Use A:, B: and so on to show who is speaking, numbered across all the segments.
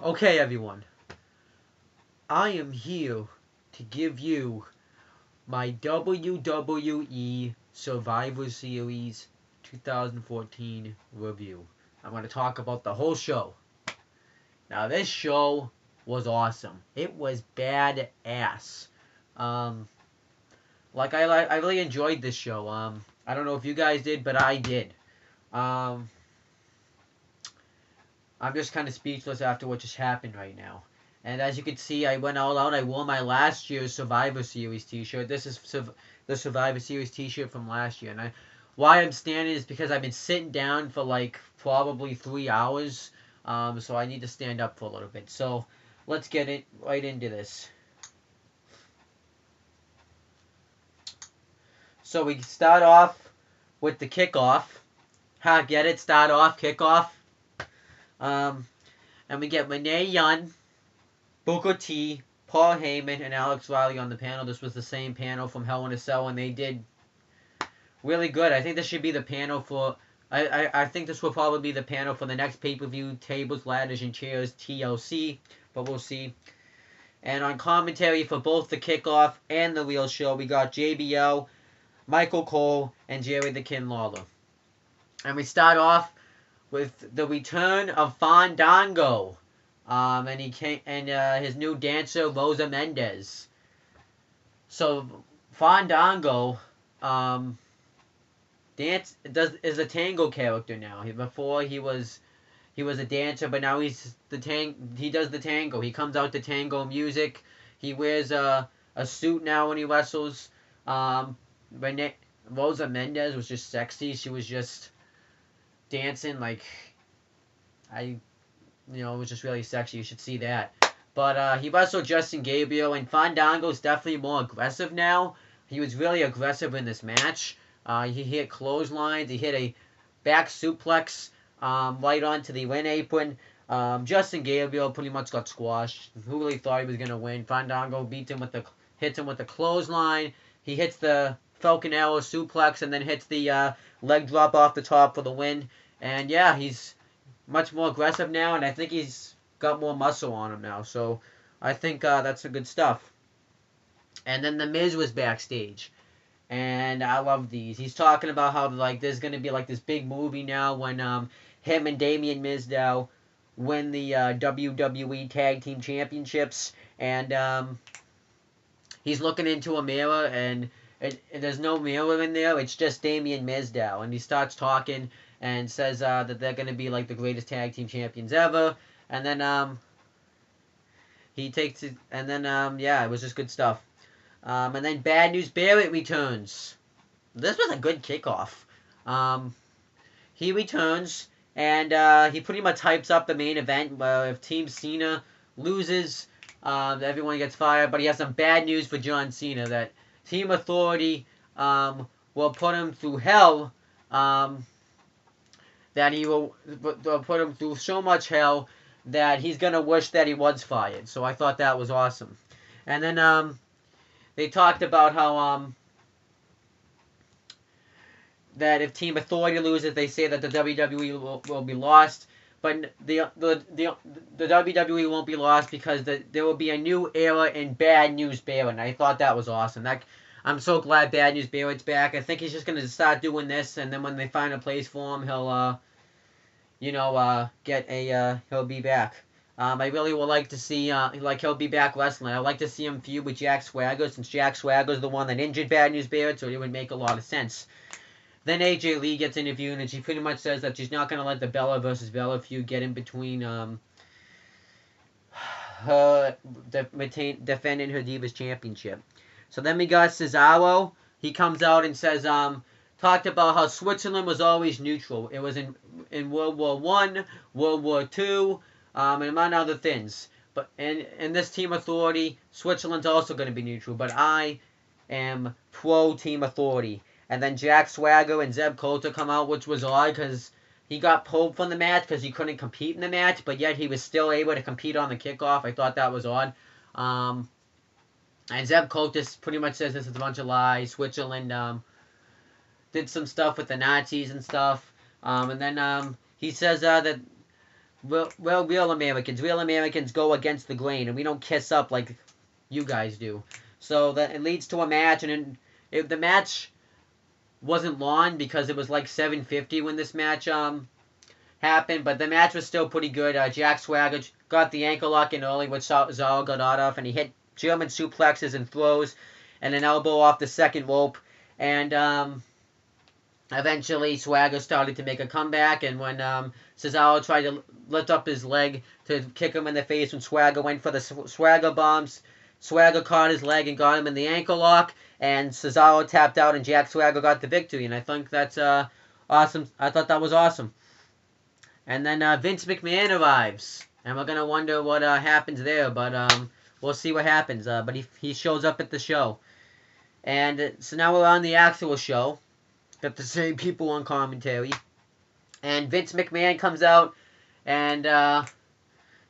A: Okay, everyone. I am here to give you my WWE Survivor Series 2014 review. I'm going to talk about the whole show. Now, this show was awesome. It was badass. Um, I really enjoyed this show. I don't know if you guys did, but I did. Um, I'm just kind of speechless after what just happened right now. And as you can see, I went all out. I wore my last year's Survivor Series T-shirt. This is the Survivor Series T-shirt from last year. And why I'm standing is because I've been sitting down for like probably 3 hours. So I need to stand up for a little bit. So let's get it right into this. So we start off with the kickoff. Ha, get it? Start off, kickoff. And we get Renee Young, Booker T, Paul Heyman, and Alex Riley on the panel. This was the same panel from Hell in a Cell, and they did really good. I think this should be the panel for... I think this will probably be the panel for the next pay-per-view, Tables, Ladders, and Chairs, TLC, but we'll see. And on commentary for both the kickoff and the real show, we got JBL, Michael Cole, and Jerry the King Lawler. And we start off with the return of Fandango. And he came, and his new dancer Rosa Mendez. So Fandango, is a tango character now. Before he was a dancer, but now he does the tango. He comes out to tango music. He wears a suit now when he wrestles. Rosa Mendez was just sexy. She was just dancing like it was just really sexy. You should see that. But he wrestled Justin Gabriel, and Fandango's definitely more aggressive now. He was really aggressive in this match. He hit clotheslines. He hit a back suplex right onto the win apron. Justin Gabriel pretty much got squashed. Who really thought he was going to win? Fandango hits him with the clothesline. He hits the Falcon Arrow suplex and then hits the leg drop off the top for the win. And yeah, he's much more aggressive now, and I think he's got more muscle on him now. So I think that's some good stuff. And then The Miz was backstage, and I love these. He's talking about how there's going to be this big movie now when him and Damian Mizdow win the WWE Tag Team Championships, and he's looking into a mirror, and there's no mirror in there. It's just Damian Mizdow, and he starts talking and says that they're going to be the greatest tag team champions ever. And then he takes it, and then yeah, it was just good stuff. And then Bad News Barrett returns. This was a good kickoff. He returns, and he pretty much hypes up the main event. If Team Cena loses, everyone gets fired. But he has some bad news for John Cena, that Team Authority will put him through hell. That he will put him through so much hell that he's going to wish that he was fired. So I thought that was awesome. And then they talked about how that if Team Authority loses, they say that the WWE will be lost. But the WWE won't be lost because there will be a new era in Bad News Barrett. And I thought that was awesome. I'm so glad Bad News Barrett's back. I think he's just going to start doing this, and then when they find a place for him, he'll, he'll be back. I really would like to see, he'll be back wrestling. I'd like to see him feud with Jack Swagger, since Jack Swagger's the one that injured Bad News Barrett, so it would make a lot of sense. Then AJ Lee gets interviewed, and she pretty much says that she's not going to let the Bella versus Bella feud get in between, her defending her Divas Championship. So then we got Cesaro. He comes out and says, talked about how Switzerland was always neutral. It was in World War I, World War II, and among other things. But in this Team Authority, Switzerland's also going to be neutral. But I am pro Team Authority. And then Jack Swagger and Zeb Coulter come out, which was odd because he got pulled from the match because he couldn't compete in the match, but yet he was still able to compete on the kickoff. I thought that was odd. And Zeb Coulter pretty much says this is a bunch of lies. Switzerland did some stuff with the Nazis and stuff. And then he says that Real Americans. Real Americans go against the grain, and we don't kiss up like you guys do. So that it leads to a match, and if the match wasn't long because it was like 7:50 when this match happened, but the match was still pretty good. Jack Swagger got the ankle lock in early, which Zara got out of, and he hit German suplexes and throws, and an elbow off the second rope, and eventually Swagger started to make a comeback, and when Cesaro tried to lift up his leg to kick him in the face, when Swagger went for the Swagger bombs, Swagger caught his leg and got him in the ankle lock, and Cesaro tapped out, and Jack Swagger got the victory, and I think that's awesome. I thought that was awesome. And then Vince McMahon arrives, and we're gonna wonder what happens there, but we'll see what happens. But he shows up at the show, and so now we're on the actual show. Got the same people on commentary, and Vince McMahon comes out and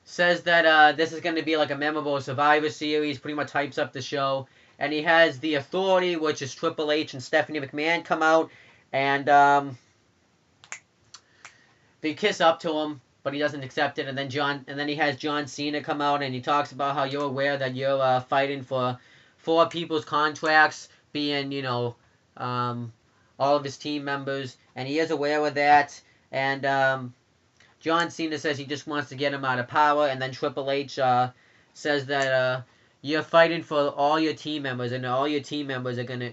A: says that this is going to be like a memorable Survivor Series. Pretty much hypes up the show, and he has the Authority, which is Triple H and Stephanie McMahon, come out, and they kiss up to him, but he doesn't accept it. And then he has John Cena come out, and he talks about how you're aware that you're fighting for four people's contracts, being all of his team members, and he is aware of that. And John Cena says he just wants to get him out of power, and then Triple H says that you're fighting for all your team members, and all your team members are gonna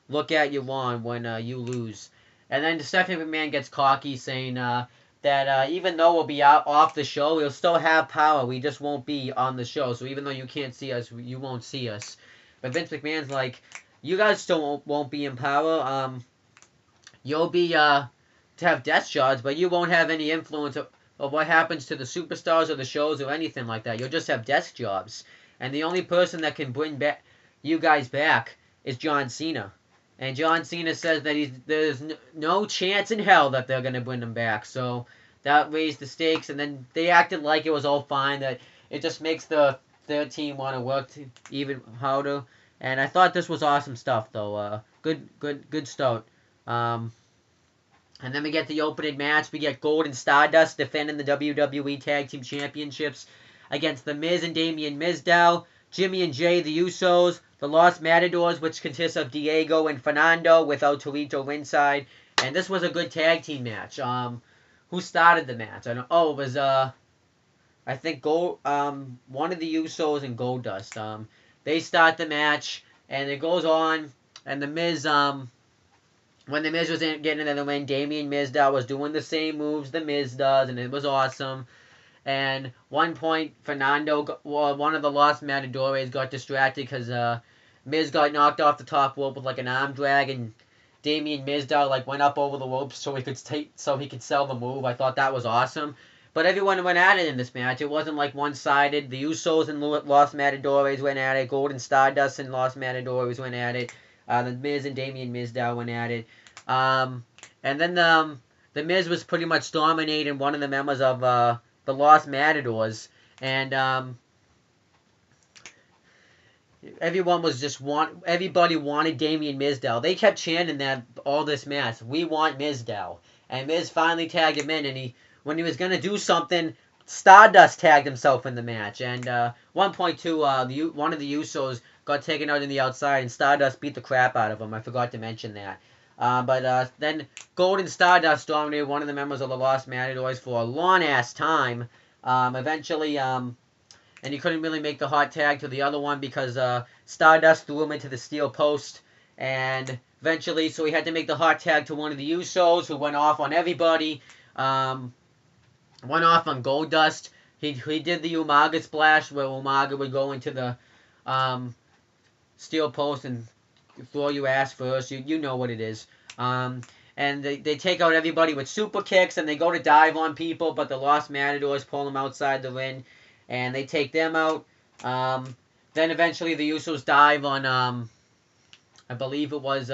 A: look at you wrong when you lose. And then Stephanie McMahon gets cocky, saying that even though we'll be out off the show, we'll still have power. We just won't be on the show. So even though you can't see us, you won't see us. But Vince McMahon's like, you guys still won't be in power. You'll be to have death shots, but you won't have any influence of what happens to the superstars or the shows or anything like that. You'll just have desk jobs. And the only person that can bring back you guys back is John Cena. And John Cena says that there's no chance in hell that they're going to bring him back. So that raised the stakes, and then they acted like it was all fine, that it just makes their team want to work even harder. And I thought this was awesome stuff, though. Good start. And then we get the opening match. We get Gold and Stardust defending the WWE Tag Team Championships against The Miz and Damien Mizdow, Jimmy and Jay, the Usos, the Los Matadors, which consists of Diego and Fernando without Torito ringside. And this was a good tag team match. Who started the match? It was I think one of the Usos and Goldust. They start the match, and it goes on, and the Miz when the Miz was getting into the ring, Damien Mizdow was doing the same moves the Miz does, and it was awesome. And one point, Fernando, one of the Los Matadores, got distracted because Miz got knocked off the top rope with like an arm drag, and Damien Mizdow went up over the ropes so he could sell the move. I thought that was awesome. But everyone went at it in this match. It wasn't one-sided. The Usos and Los Matadores went at it. Golden Stardust and Los Matadores went at it. The Miz and Damien Mizdow went at it. And then the Miz was pretty much dominating one of the members of the Los Matadors. And everybody wanted Damien Mizdow. They kept chanting that all this match, "We want Mizdow." And Miz finally tagged him in, and when he was going to do something, Stardust tagged himself in the match. And 1.2, one of the Usos got taken out in the outside, and Stardust beat the crap out of him. I forgot to mention that. But then Golden Stardust dominated one of the members of the Los Matadors for a long-ass time. Eventually, and he couldn't really make the hot tag to the other one because Stardust threw him into the steel post. And eventually, so he had to make the hot tag to one of the Usos, who went off on everybody. Went off on Goldust. He did the Umaga splash, where Umaga would go into the steel post and throw you ass first. You know what it is. And they take out everybody with super kicks, and they go to dive on people, but the Los Matadors pull them outside the ring, and they take them out. Then eventually the Usos dive on, I believe it was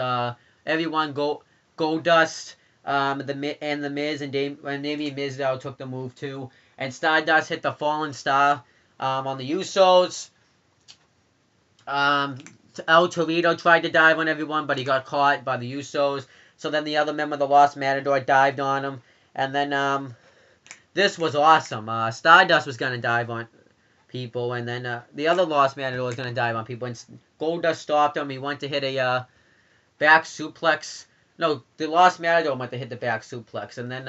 A: everyone Goldust, the Miz and Damien Mizdow took the move too, and Stardust hit the Fallen Star on the Usos. El Torito tried to dive on everyone, but he got caught by the Usos. So then the other member of the Lost Matador dived on him, and then this was awesome. Stardust was going to dive on people, and then the other Lost Matador was going to dive on people, and Goldust stopped him. He went to hit a back suplex. No, the Lost Matador went to hit the back suplex, and then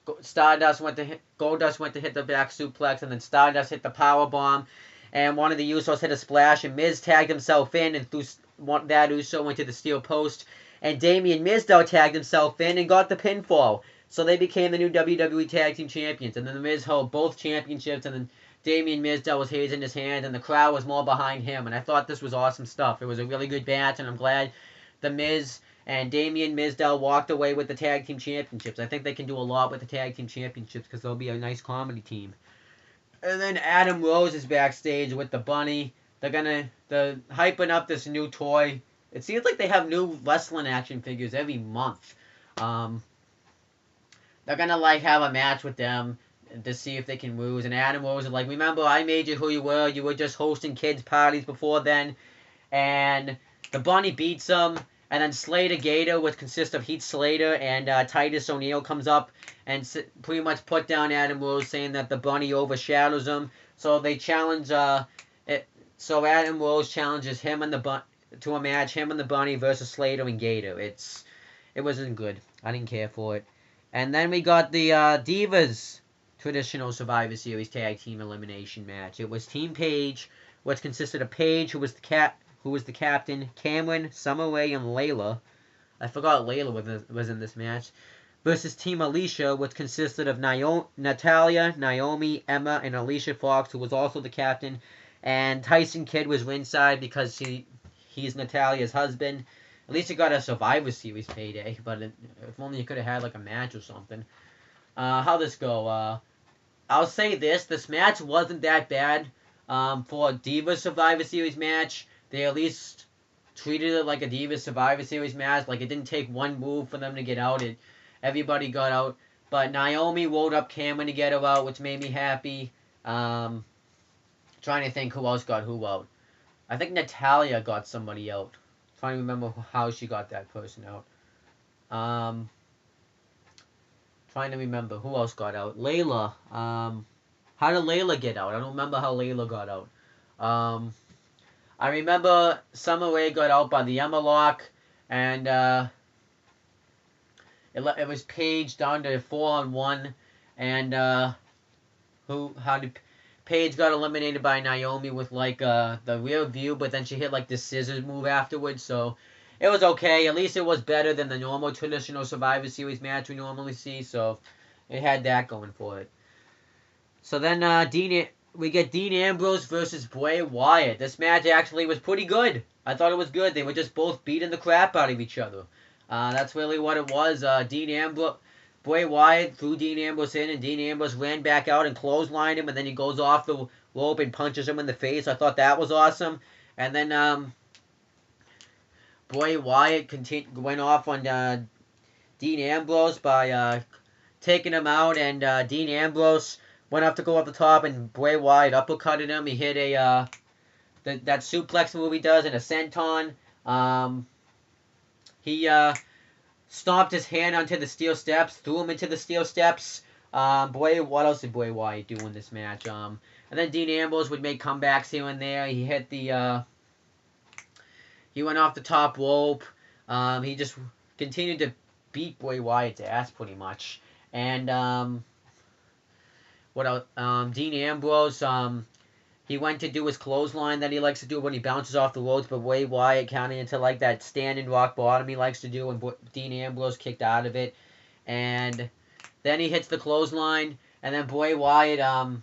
A: Goldust went to hit the back suplex, and then Stardust hit the power bomb, and one of the Usos hit a splash, and Miz tagged himself in and threw that Uso into the steel post, and Damien Mizdow tagged himself in and got the pinfall. So they became the new WWE Tag Team Champions, and then the Miz held both championships, and then Damien Mizdow was in his hand, and the crowd was more behind him, and I thought this was awesome stuff. It was a really good match, and I'm glad the Miz and Damien Mizdow walked away with the Tag Team Championships. I think they can do a lot with the Tag Team Championships because they'll be a nice comedy team. And then Adam Rose is backstage with the Bunny. They're hyping up this new toy. It seems like they have new wrestling action figures every month. They're gonna have a match with them to see if they can lose. And Adam Rose is like, remember, I made you who you were. You were just hosting kids' parties before then. And the Bunny beats him. And then Slater Gator, which consists of Heath Slater and Titus O'Neil, comes up and pretty much put down Adam Rose, saying that the Bunny overshadows him. So they challenge So Adam Rose challenges him and to a match, him and the Bunny versus Slater and Gator. It wasn't good. I didn't care for it. And then we got the Divas Traditional Survivor Series Tag Team Elimination match. It was Team Paige, which consisted of Paige, who was the captain, Cameron, Summer Rae, and Layla. I forgot Layla was in this match. Versus Team Alicia, which consisted of Natalia, Naomi, Emma, and Alicia Fox, who was also the captain. And Tyson Kidd was ringside because he's Natalia's husband. At least he got a Survivor Series payday, but if only you could have had a match or something. How'd this go? I'll say this match wasn't that bad for a Divas Survivor Series match. They at least treated it like a Divas Survivor Series match. It didn't take one move for them to get out. Everybody got out. But Naomi rolled up Cameron to get her out, which made me happy. Trying to think who else got who out. I think Natalia got somebody out. Trying to remember how she got that person out. Trying to remember who else got out. Layla. How did Layla get out? I don't remember how Layla got out. I remember Summer Rae got out by the Emma Lock, and it was Paige down to 4-on-1, and Paige got eliminated by Naomi with the rear view, but then she hit this scissors move afterwards, so it was okay. At least it was better than the normal traditional Survivor Series match we normally see, so it had that going for it. So then we get Dean Ambrose versus Bray Wyatt. This match actually was pretty good. I thought it was good. They were just both beating the crap out of each other. That's really what it was. Bray Wyatt threw Dean Ambrose in, and Dean Ambrose ran back out and clotheslined him, and then he goes off the rope and punches him in the face. I thought that was awesome. And then Bray Wyatt went off on Dean Ambrose by taking him out, and Dean Ambrose went up to go up the top, and Bray Wyatt uppercutted him. He hit that suplex move he does in a senton. He stomped his hand onto the steel steps, threw him into the steel steps. What else did Bray Wyatt do in this match? And then Dean Ambrose would make comebacks here and there. He hit he went off the top rope. He just continued to beat Bray Wyatt's ass pretty much. And what else? Dean Ambrose, he went to do his clothesline that he likes to do when he bounces off the ropes, but Bray Wyatt counted into that standing rock bottom he likes to do, and Dean Ambrose kicked out of it. And then he hits the clothesline, and then Bray Wyatt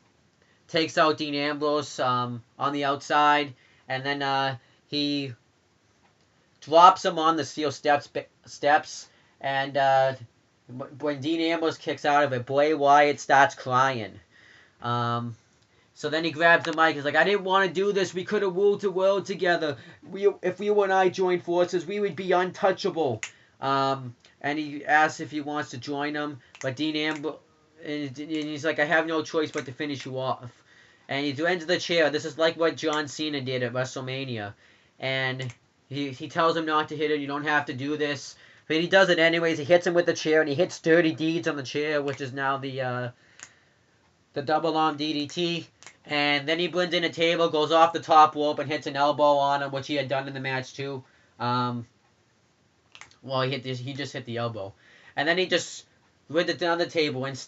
A: takes out Dean Ambrose on the outside, and then he drops him on the steel steps, and when Dean Ambrose kicks out of it, Bray Wyatt starts crying. So then he grabs the mic. He's like, I didn't want to do this. We could have ruled the world together. If you and I joined forces, we would be untouchable. And he asks if he wants to join him. But Dean Ambrose, and he's like, I have no choice but to finish you off. And he ends the chair. This is like what John Cena did at WrestleMania. And he tells him not to hit it. You don't have to do this. But he does it anyways. He hits him with the chair, and he hits Dirty Deeds on the chair, which is now the the double arm DDT. And then he blends in a table, goes off the top rope, and hits an elbow on him, which he had done in the match too. Well, he just hit the elbow. And then he just with it down the table and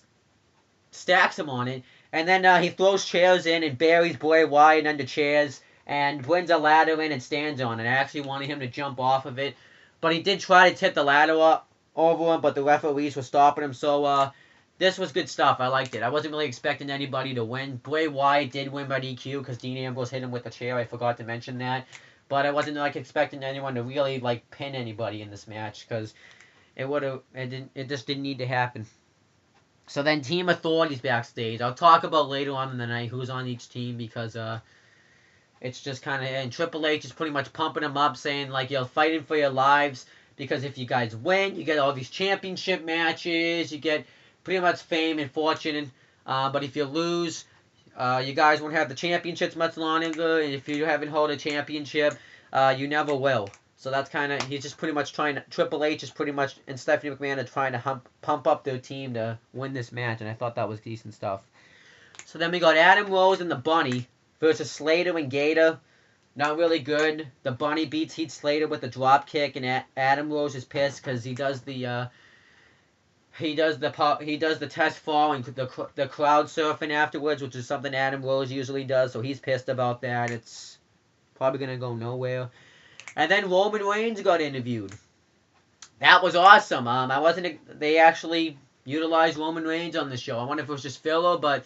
A: stacks him on it. And then he throws chairs in and buries Bray Wyatt under chairs and brings a ladder in and stands on it. I actually wanted him to jump off of it. But he did try to tip the ladder up over him, but the referees were stopping him. So this was good stuff. I liked it. I wasn't really expecting anybody to win. Bray Wyatt did win by DQ because Dean Ambrose hit him with a chair. I forgot to mention that. But I wasn't expecting anyone to really pin anybody in this match because it just didn't need to happen. So then Team Authority's backstage. I'll talk about later on in the night who's on each team because it's just kind of... And Triple H is pretty much pumping them up, saying, you're fighting for your lives because if you guys win, you get all these championship matches, you get pretty much fame and fortune. But if you lose, you guys won't have the championships much longer. And if you haven't held a championship, you never will. So that's kind of, he's just pretty much trying to, Triple H is pretty much, and Stephanie McMahon are trying to pump up their team to win this match, and I thought that was decent stuff. So then we got Adam Rose and the Bunny versus Slater and Gator. Not really good. The Bunny beats Heath Slater with a drop kick, and Adam Rose is pissed because he does the test fall and the crowd surfing afterwards, which is something Adam Rose usually does, so he's pissed about that. It's probably going to go nowhere. And then Roman Reigns got interviewed. That was awesome. They actually utilized Roman Reigns on the show. I wonder if it was just filler, but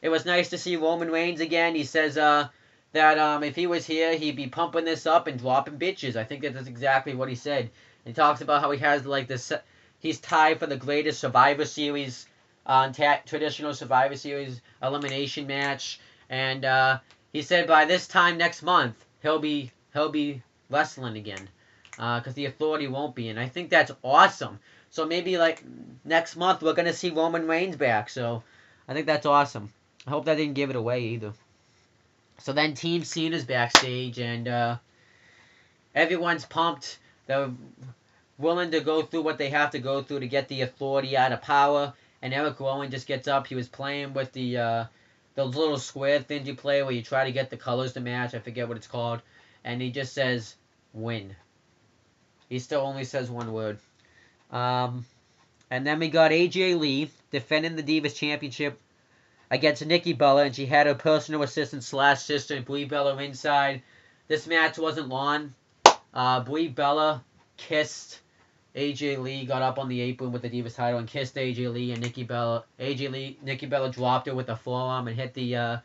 A: it was nice to see Roman Reigns again. He says that if he was here, he'd be pumping this up and dropping bitches. I think that's exactly what he said. He talks about how he has this. He's tied for the greatest Survivor Series, traditional Survivor Series elimination match, and he said by this time next month he'll be wrestling again, because the Authority won't be, and I think that's awesome. So maybe next month we're gonna see Roman Reigns back. So I think that's awesome. I hope that didn't give it away either. So then Team Cena's backstage, and everyone's pumped. They're willing to go through what they have to go through to get the Authority out of power. And Eric Rowan just gets up. He was playing with the little square things you play where you try to get the colors to match. I forget what it's called. And he just says, win. He still only says one word. And then we got AJ Lee defending the Divas Championship against Nikki Bella, and she had her personal assistant / sister, Brie Bella, inside. This match wasn't long. Brie Bella kissed AJ Lee, got up on the apron with the Divas title and kissed AJ Lee, and Nikki Bella dropped her with a forearm and hit the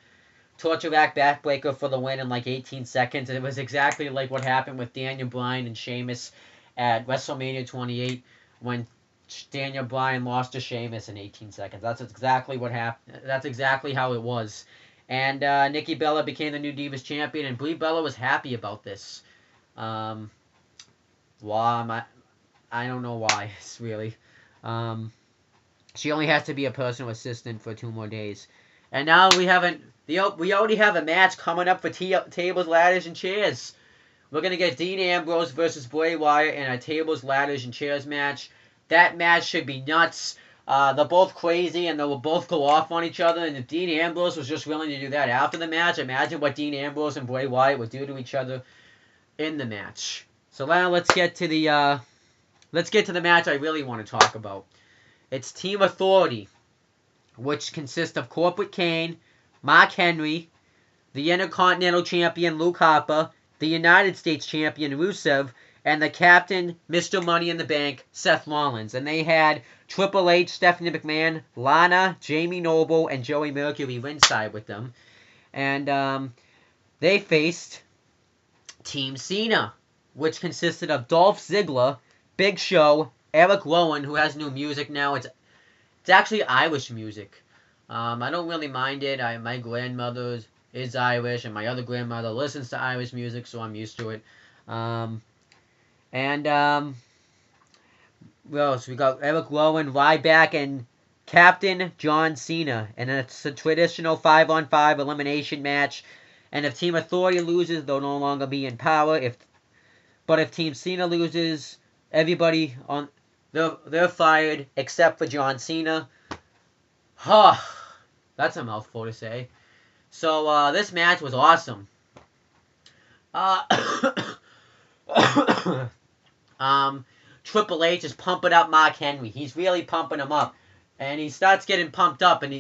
A: Torture Rack backbreaker for the win in 18 seconds. And it was exactly like what happened with Daniel Bryan and Sheamus at WrestleMania 28 when Daniel Bryan lost to Sheamus in 18 seconds. That's exactly what happened. That's exactly how it was. And Nikki Bella became the new Divas champion, and Brie Bella was happy about this. Why? I don't know why, really. She only has to be a personal assistant for 2 more days. And now we already have a match coming up for tables, ladders, and chairs. We're going to get Dean Ambrose versus Bray Wyatt in a tables, ladders, and chairs match. That match should be nuts. They're both crazy, and they will both go off on each other. And if Dean Ambrose was just willing to do that after the match, imagine what Dean Ambrose and Bray Wyatt would do to each other in the match. So now let's get to the match I really want to talk about. It's Team Authority, which consists of Corporate Kane, Mark Henry, the Intercontinental Champion Luke Harper, the United States Champion Rusev, and the Captain, Mr. Money in the Bank, Seth Rollins. And they had Triple H, Stephanie McMahon, Lana, Jamie Noble, and Joey Mercury ringside with them. And they faced Team Cena, which consisted of Dolph Ziggler, Big Show, Eric Rowan, who has new music now. It's actually Irish music. I don't really mind it. My grandmother is Irish, and my other grandmother listens to Irish music, so I'm used to it. So we got Eric Rowan, Ryback, and Captain John Cena. And it's a traditional 5-on-5 elimination match. And if Team Authority loses, they'll no longer be in power. But if Team Cena loses, everybody they're fired except for John Cena. That's a mouthful to say. So this match was awesome. Uh, Triple H is pumping up Mark Henry. He's really pumping him up, and he starts getting pumped up, and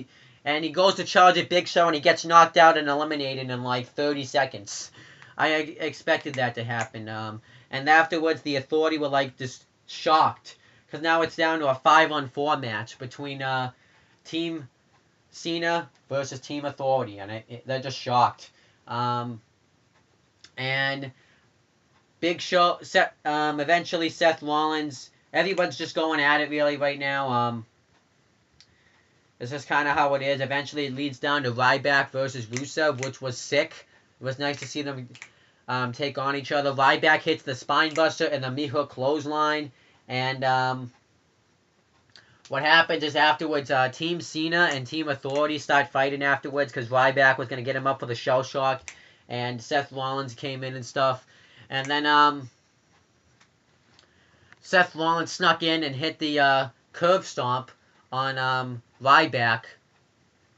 A: he goes to charge at Big Show, and he gets knocked out and eliminated in like 30 seconds. I expected that to happen. And afterwards, the Authority were like just shocked, because now it's down to a 5-on-4 match between Team Cena versus Team Authority, and they're just shocked. And Big Show, eventually Seth Rollins, everyone's just going at it really right now. This is kind of how it is. Eventually it leads down to Ryback versus Rusev, which was sick. It was nice to see them take on each other. Ryback hits the Spinebuster and the Mihawk clothesline. And what happens is afterwards, Team Cena and Team Authority start fighting afterwards because Ryback was going to get him up for the shell shock. And Seth Rollins came in and stuff. And then Seth Rollins snuck in and hit the curb stomp on Ryback.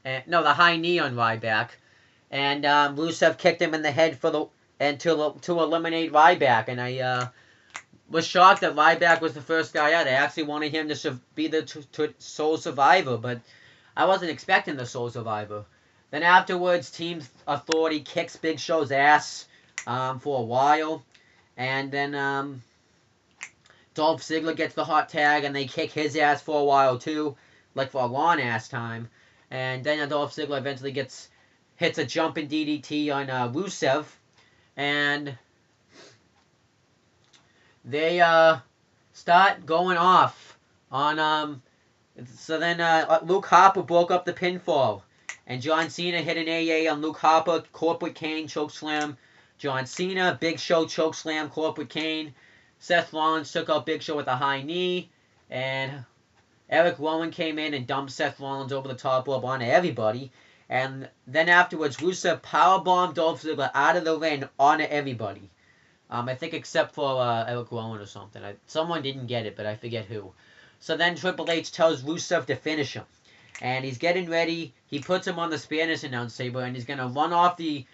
A: The high knee on Ryback. And Rusev kicked him in the head to eliminate Ryback. And I was shocked that Ryback was the first guy out. I actually wanted him to be the sole survivor, but I wasn't expecting the sole survivor. Then afterwards, Team Authority kicks Big Show's ass for a while. And then Dolph Ziggler gets the hot tag, and they kick his ass for a while too, like for a long ass time. And then Dolph Ziggler eventually hits a jumping DDT on Rusev, and they start going off on So then Luke Harper broke up the pinfall. And John Cena hit an AA on Luke Harper, Corporate Kane, chokeslam. John Cena, Big Show, chokeslam, Corporate Kane. Seth Rollins took out Big Show with a high knee. And Eric Rowan came in and dumped Seth Rollins over the top rope onto everybody. And then afterwards, Rusev powerbombed Dolph Ziggler out of the ring onto everybody. I think except for Eric Rowan or something. Someone didn't get it, but I forget who. So then Triple H tells Rusev to finish him. And he's getting ready. He puts him on the Spanish announce table, and he's going to run off the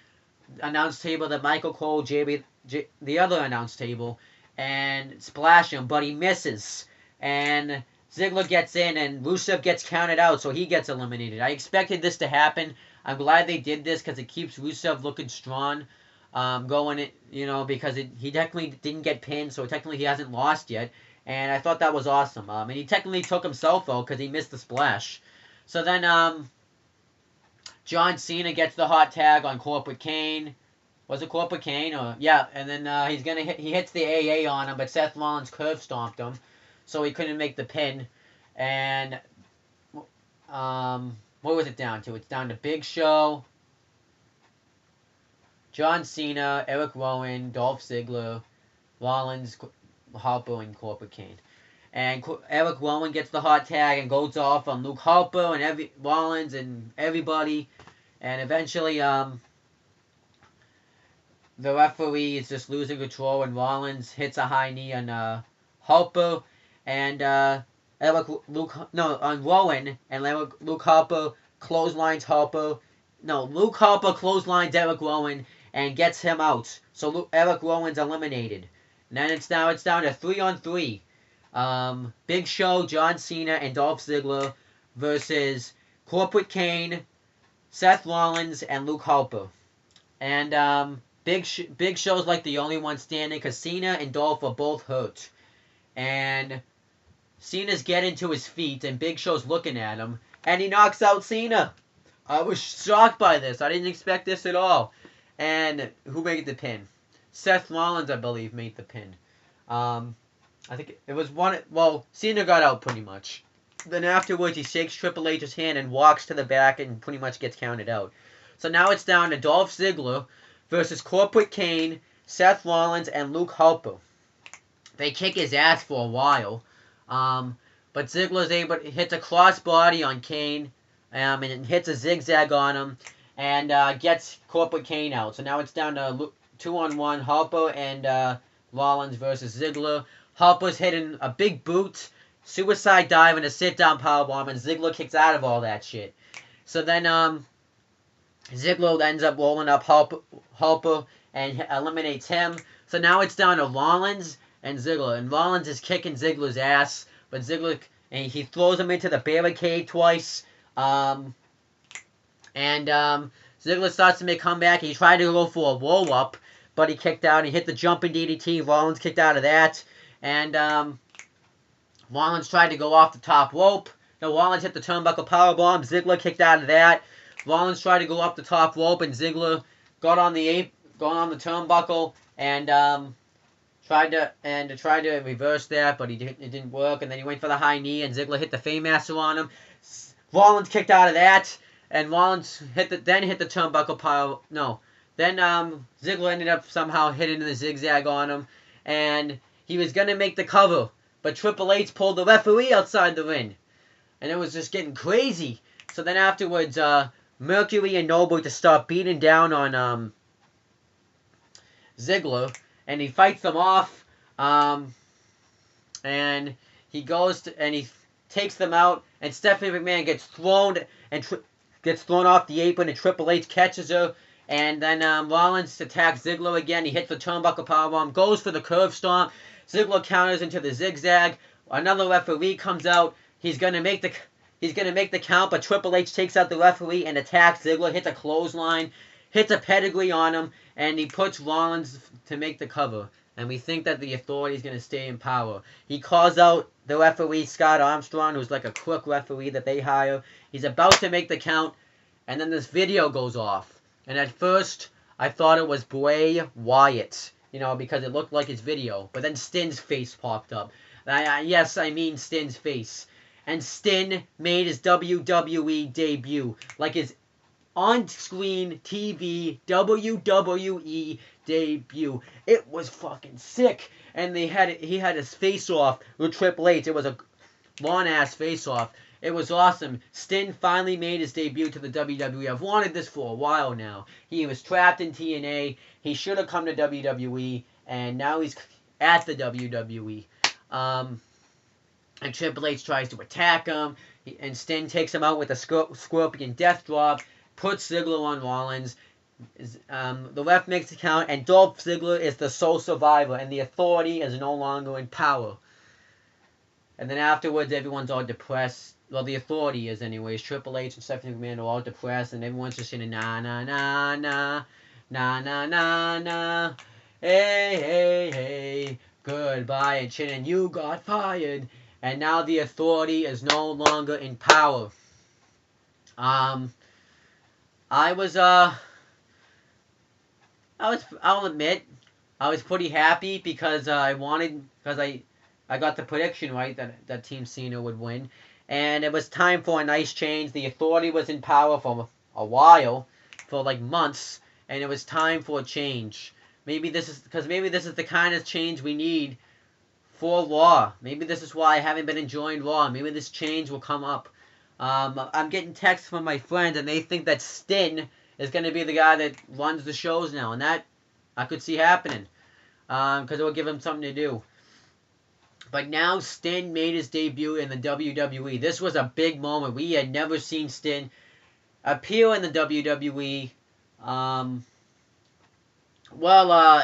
A: announce table that Michael Cole, the other announce table, and splash him, but he misses. And Ziggler gets in, and Rusev gets counted out, so he gets eliminated. I expected this to happen. I'm glad they did this because it keeps Rusev looking strong, because he technically didn't get pinned, so technically he hasn't lost yet. And I thought that was awesome. And he technically took himself out because he missed the splash. So then John Cena gets the hot tag on Corporate Kane. Was it Corporate Kane? Yeah, and then he hits the AA on him, but Seth Rollins curve stomped him, so he couldn't make the pin. And what was it down to? It's down to Big Show, John Cena, Eric Rowan, Dolph Ziggler, Rollins, Harper, and Corporate Kane. And Eric Rowan gets the hot tag and goes off on Luke Harper and Rollins and everybody. And eventually, the referee is just losing control, and Rollins hits a high knee on Harper, and on Rowan, and Luke Harper clotheslines Harper. No, Luke Harper clotheslines Eric Rowan and gets him out. So Eric Rowan's eliminated. And then it's down to 3-on-3. Big Show, John Cena, and Dolph Ziggler versus Corporate Kane, Seth Rollins, and Luke Harper. And Big Show's like the only one standing because Cena and Dolph are both hurt. And Cena's getting to his feet, and Big Show's looking at him, and he knocks out Cena. I was shocked by this. I didn't expect this at all. And who made the pin? Seth Rollins, I believe, made the pin. I think it was one. Well, Cena got out pretty much. Then afterwards, he shakes Triple H's hand and walks to the back and pretty much gets counted out. So now it's down to Dolph Ziggler versus Corporate Kane, Seth Rollins, and Luke Harper. They kick his ass for a while, but Ziggler's able to hit a crossbody on Kane, and it hits a zigzag on him, and gets Corporate Kane out. So now it's down to 2-on-1, Harper and Rollins versus Ziggler. Harper's hitting a big boot, suicide dive, and a sit-down powerbomb, and Ziggler kicks out of all that shit. So then Ziggler ends up rolling up Harper and eliminates him. So now it's down to Rollins and Ziggler. And Rollins is kicking Ziggler's ass. But Ziggler, and he throws him into the barricade twice. Ziggler starts to make a comeback. He tried to go for a roll-up, but he kicked out. He hit the jumping DDT. Rollins kicked out of that. And Rollins tried to go off the top rope. No, Rollins hit the turnbuckle powerbomb. Ziggler kicked out of that. Rollins tried to go up the top rope, and Ziggler got on the turnbuckle and tried to reverse that, but it didn't work. And then he went for the high knee, and Ziggler hit the Fameasser on him. Rollins kicked out of that, and Rollins hit the turnbuckle power. No, then Ziggler ended up somehow hitting the zigzag on him, and he was gonna make the cover, but Triple H pulled the referee outside the ring, and it was just getting crazy. So then afterwards, Mercury and Noble to start beating down on Ziggler, and he fights them off, and he takes them out, and Stephanie McMahon gets thrown off the apron, and Triple H catches her, and then Rollins attacks Ziggler again. He hits the turnbuckle powerbomb, goes for the curve stomp. Ziggler counters into the zigzag. Another referee comes out. He's gonna make the count, but Triple H takes out the referee and attacks Ziggler, hits a clothesline, hits a pedigree on him, and he puts Rollins to make the cover. And we think that the Authority is going to stay in power. He calls out the referee, Scott Armstrong, who's like a crook referee that they hire. He's about to make the count, and then this video goes off. And at first, I thought it was Bray Wyatt, because it looked like his video. But then Stin's face popped up. Yes, I mean Stin's face. And Stin made his WWE debut, like his on-screen TV WWE debut. It was fucking sick. And he had his face-off with Triple H. It was a long-ass face-off. It was awesome. Stin finally made his debut to the WWE. I've wanted this for a while now. He was trapped in TNA. He should have come to WWE, and now he's at the WWE. And Triple H tries to attack him, and Sting takes him out with a Scorpion Death Drop, puts Ziggler on Rollins. The ref makes the count, and Dolph Ziggler is the sole survivor, and the Authority is no longer in power. And then afterwards, everyone's all depressed. Well, the Authority is anyways. Triple H and Stephanie McMahon are all depressed, and everyone's just saying, na na na na, na na na na, hey hey hey, goodbye, and chanting, you got fired. And now the Authority is no longer in power. I'll admit, I was pretty happy because I got the prediction right that Team Cena would win. And it was time for a nice change. The Authority was in power for a while, for like months, and it was time for a change. Maybe this is the kind of change we need for Raw. Maybe this is why I haven't been enjoying Raw. Maybe this change will come up. I'm getting texts from my friends, and they think that Stin is going to be the guy that runs the shows now, and that I could see happening, because it will give him something to do. But now Stin made his debut in the WWE. This was a big moment. We had never seen Stin appear in the WWE.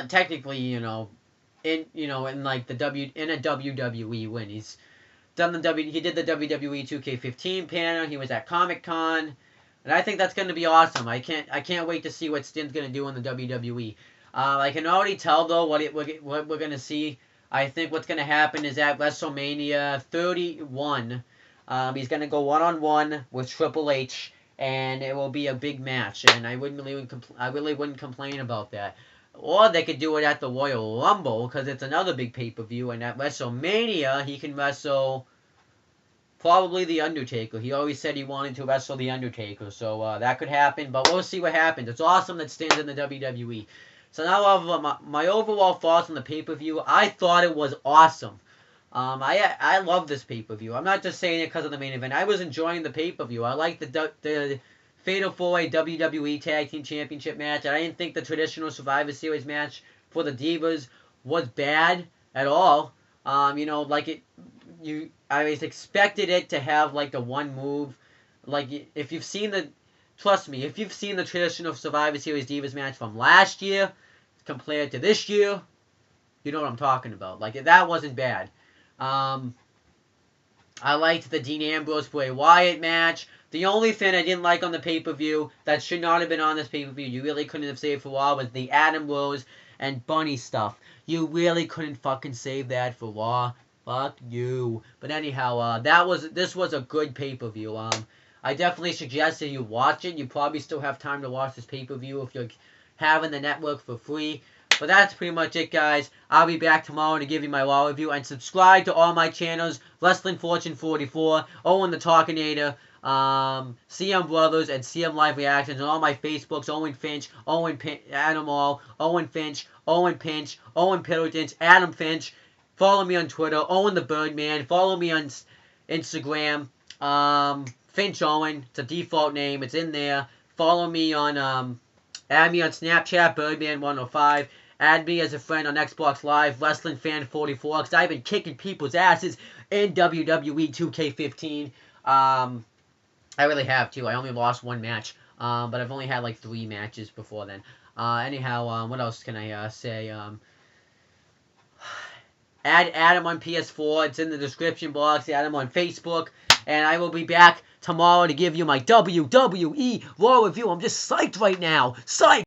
A: Technically, in a WWE win. He did the WWE 2K15 panel. He was at Comic-Con, and I think that's going to be awesome. I can't wait to see what Stin's going to do in the WWE. I can already tell though what we're going to see. I think what's going to happen is at WrestleMania 31, he's going to go one-on-one with Triple H, and it will be a big match. And I really wouldn't complain about that. Or they could do it at the Royal Rumble, because it's another big pay-per-view. And at WrestleMania, he can wrestle probably The Undertaker. He always said he wanted to wrestle The Undertaker. So that could happen, but we'll see what happens. It's awesome that Stin's in the WWE. So now my overall thoughts on the pay-per-view. I thought it was awesome. I love this pay-per-view. I'm not just saying it because of the main event. I was enjoying the pay-per-view. I liked the Fatal 4-Way WWE Tag Team Championship match. I didn't think the traditional Survivor Series match for the Divas was bad at all. I expected it to have like the one move Like, if you've seen the, trust me, if you've seen the traditional Survivor Series Divas match from last year compared to this year, you know what I'm talking about. Like, that wasn't bad. Um, I liked the Dean Ambrose Bray Wyatt match. The only thing I didn't like on the pay-per-view that should not have been on this pay-per-view, you really couldn't have saved for Raw, was the Adam Rose and Bunny stuff. You really couldn't fucking save that for Raw. Fuck you. But anyhow, this was a good pay-per-view. I definitely suggest that you watch it. You probably still have time to watch this pay-per-view if you're having the network for free. But that's pretty much it, guys. I'll be back tomorrow to give you my Raw review. And subscribe to all my channels. Wrestling Fortune 44, Owen the Talkinator, CM Brothers, and CM Live Reactions. And all my Facebooks, Owen Finch, Adam All, Owen Finch, Owen Pinch, Owen Piddletons, Adam Finch. Follow me on Twitter, Owen the Birdman. Follow me on Instagram, Finch Owen. It's a default name. It's in there. Follow me on, add me on Snapchat, Birdman105. Add me as a friend on Xbox Live, Wrestling Fan 44, because I've been kicking people's asses in WWE 2K15. I really have, too. I only lost one match, but I've only had like 3 matches before then. Anyhow, what else can I say? Add Adam on PS4. It's in the description box. Add him on Facebook. And I will be back tomorrow to give you my WWE Raw review. I'm just psyched right now. Psyched!